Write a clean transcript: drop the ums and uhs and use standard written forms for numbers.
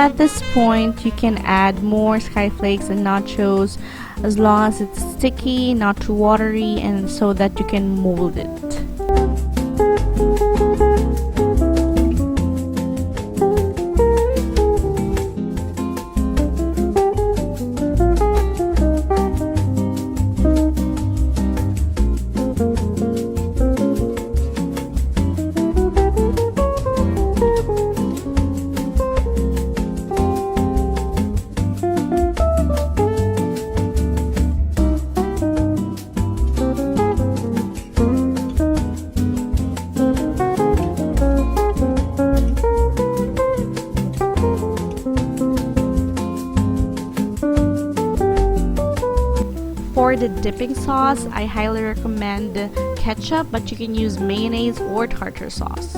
at this point, you can add more skyflakes and nachos as long as it's sticky, not too watery, and so that you can mold it. For the dipping sauce, I highly recommend ketchup, but you can use mayonnaise or tartar sauce.